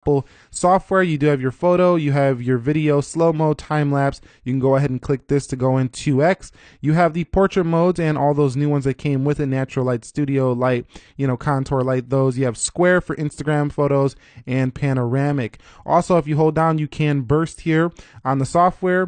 Apple software. You do have your photo, you have your video, slow-mo, time-lapse. You can go ahead and click this to go in 2x. You have the portrait modes and all those new ones that came with it: natural light, studio light, contour light, those. You have square for Instagram photos and panoramic. Also, if you hold down, you can burst here on the software.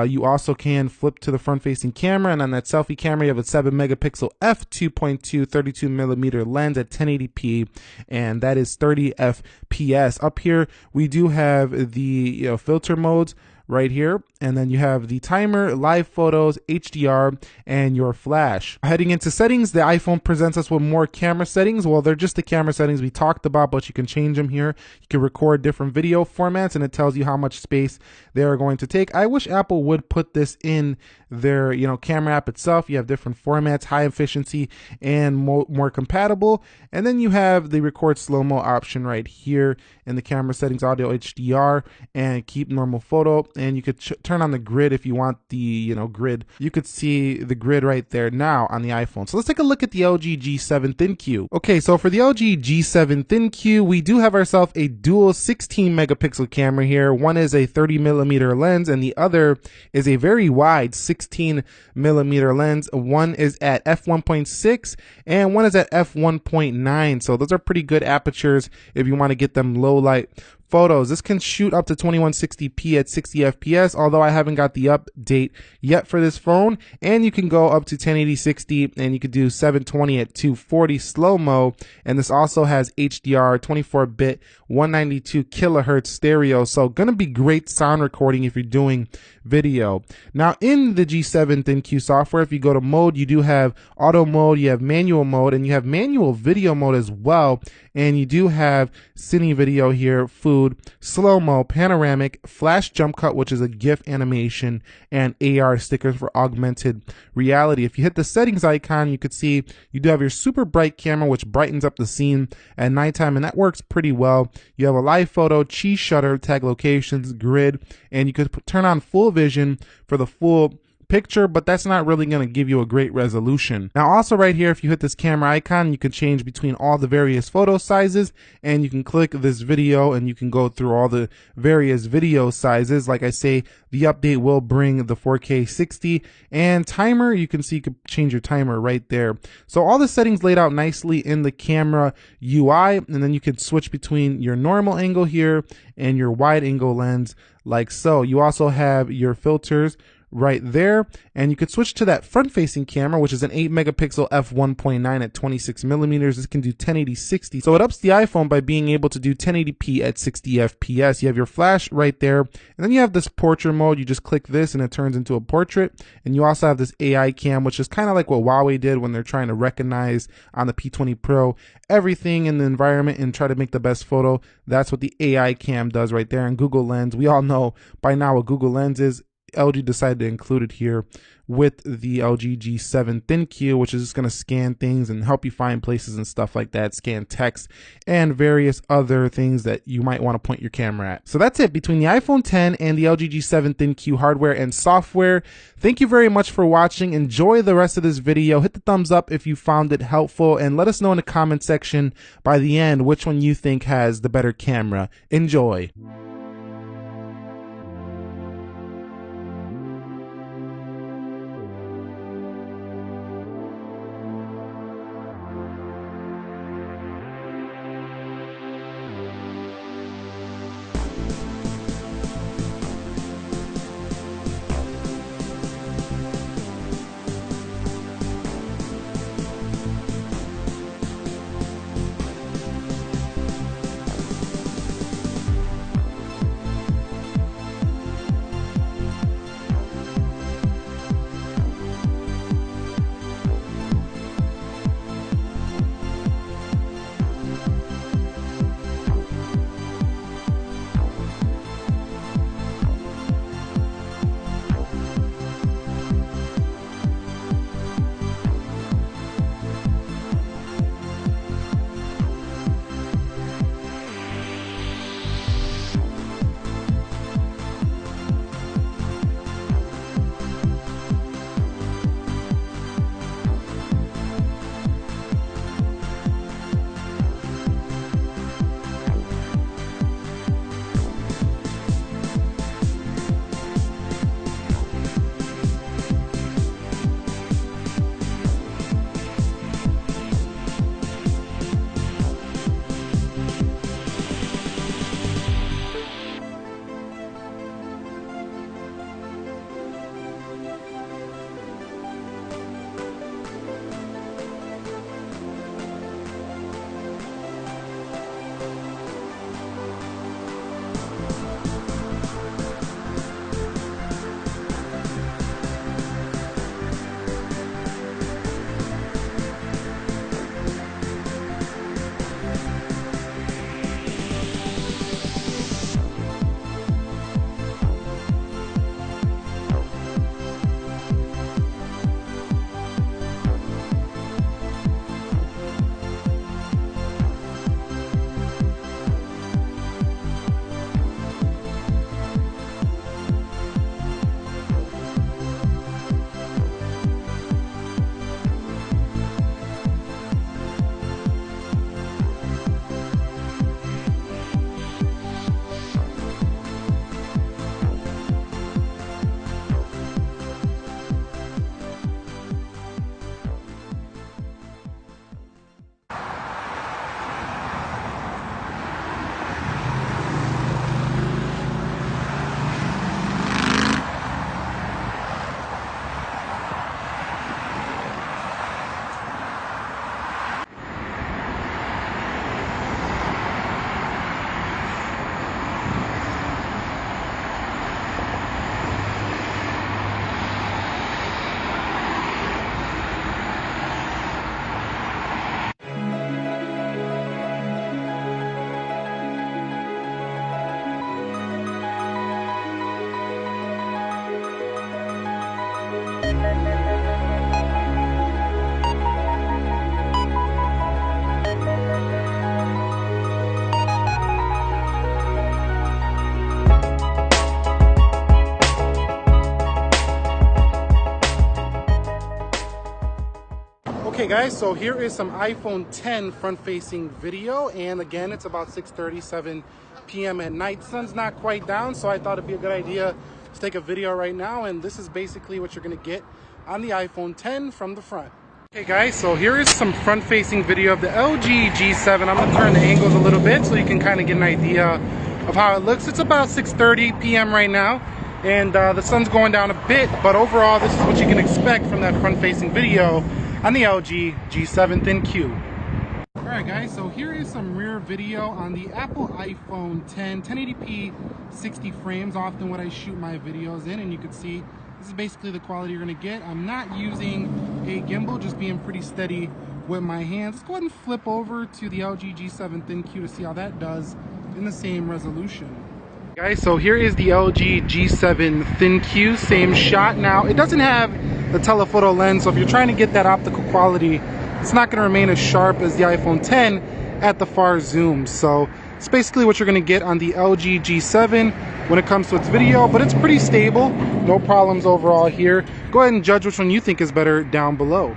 You also can flip to the front-facing camera, and on that selfie camera, you have a 7 megapixel f2.2 32 millimeter lens at 1080p, and that is 30 FPS. Up here, we do have the filter modes right here, and then you have the timer, live photos, HDR, and your flash. Heading into settings, the iPhone presents us with more camera settings. Well, they're just the camera settings we talked about, but you can change them here. You can record different video formats, and it tells you how much space they are going to take. I wish Apple would put this in their camera app itself. You have different formats, high efficiency and more compatible. And then you have the record slow-mo option right here in the camera settings, audio, HDR, and keep normal photo. And you could turn on the grid if you want the grid. You could see the grid right there now on the iPhone. So let's take a look at the LG G7 ThinQ. Okay, so for the LG G7 ThinQ, we do have ourselves a dual 16 megapixel camera here. One is a 30 millimeter lens, and the other is a very wide 16 millimeter lens. One is at f1.6 and one is at f1.9. So those are pretty good apertures if you want to get them low light photos. This can shoot up to 2160p at 60 FPS, although I haven't got the update yet for this phone. And you can go up to 1080 60, and you could do 720 at 240 slow-mo. And this also has HDR, 24-bit, 192 kilohertz stereo. So gonna be great sound recording if you're doing video. Now in the G7 ThinQ software, if you go to mode, you do have auto mode, you have manual mode, and you have manual video mode as well. And you do have cine video here, food, slow-mo, panoramic, flash jump cut, which is a GIF animation, and AR stickers for augmented reality. If you hit the settings icon, you could see you do have your super bright camera, which brightens up the scene at nighttime, and that works pretty well. You have a live photo, cheese shutter, tag locations, grid, and you could turn on full vision for the full picture, but that's not really going to give you a great resolution. Now also right here, if you hit this camera icon, you can change between all the various photo sizes, and you can click this video and you can go through all the various video sizes. Like I say, the update will bring the 4K 60, and timer, you can see you can change your timer right there. So all the settings laid out nicely in the camera UI, and then you can switch between your normal angle here and your wide angle lens like so. You also have your filters right there, and you could switch to that front-facing camera, which is an 8 megapixel f1.9 at 26 millimeters. This can do 1080 60, so it ups the iPhone by being able to do 1080p at 60 FPS. You have your flash right there, and then you have this portrait mode. You just click this and it turns into a portrait. And you also have this AI cam, which is kind of like what Huawei did when they're trying to recognize on the P20 Pro everything in the environment and try to make the best photo. That's what the AI cam does right there. And Google Lens, we all know by now what Google Lens is. LG decided to include it here with the LG G7 ThinQ, which is just going to scan things and help you find places and stuff like that, scan text and various other things that you might want to point your camera at. So that's it between the iPhone X and the LG G7 ThinQ hardware and software. Thank you very much for watching. Enjoy the rest of this video. Hit the thumbs up if you found it helpful, and let us know in the comment section by the end which one you think has the better camera. Enjoy. Okay guys, so here is some iPhone 10 front-facing video, and again it's about 6:37 p.m. at night. Sun's not quite down, so I thought it'd be a good idea to take a video right now, and this is basically what you're gonna get on the iPhone 10 from the front. Okay guys, so here is some front-facing video of the LG G7. I'm gonna turn the angles a little bit so you can kind of get an idea of how it looks. It's about 6:30 p.m. right now, and the sun's going down a bit, but overall this is what you can expect from that front-facing video on the LG G7 ThinQ. Alright guys, so here is some rear video on the Apple iPhone 10, 1080p 60 frames, often what I shoot my videos in, and you can see this is basically the quality you're going to get. I'm not using a gimbal, just being pretty steady with my hands. Let's go ahead and flip over to the LG G7 ThinQ to see how that does in the same resolution. Guys, so here is the LG G7 ThinQ, same shot. Now, it doesn't have the telephoto lens, so if you're trying to get that optical quality, it's not going to remain as sharp as the iPhone 10 at the far zoom. So it's basically what you're going to get on the LG G7 when it comes to its video, but it's pretty stable, no problems overall here. Go ahead and judge which one you think is better down below.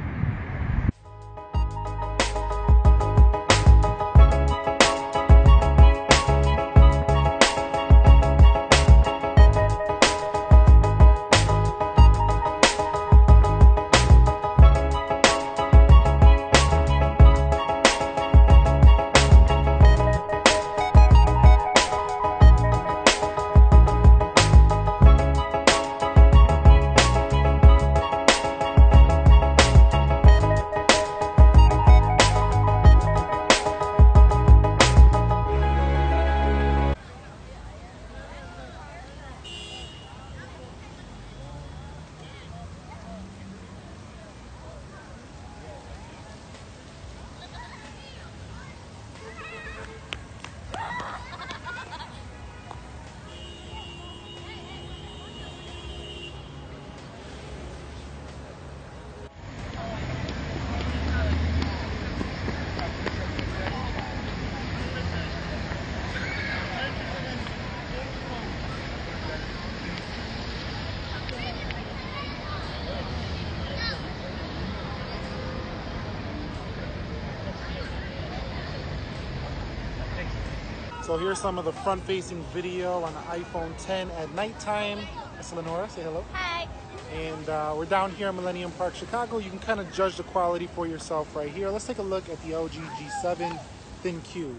So here's some of the front-facing video on the iPhone 10 at nighttime. Miss Lenora, say hello. Hi. And we're down here in Millennium Park, Chicago. You can kind of judge the quality for yourself right here. Let's take a look at the LG G7 ThinQ.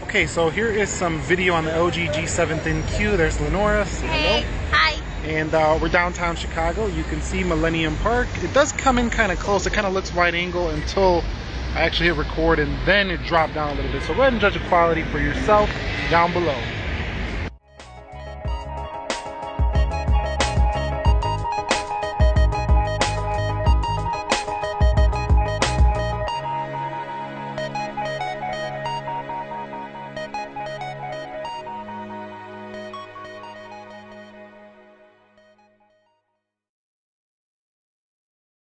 Okay, so here is some video on the LG G7 ThinQ. There's Lenora, say hello. Hi. And we're downtown Chicago. You can see Millennium Park. It does come in kind of close. It kind of looks wide angle until I actually hit record, and then it dropped down a little bit. So go ahead and judge the quality for yourself down below.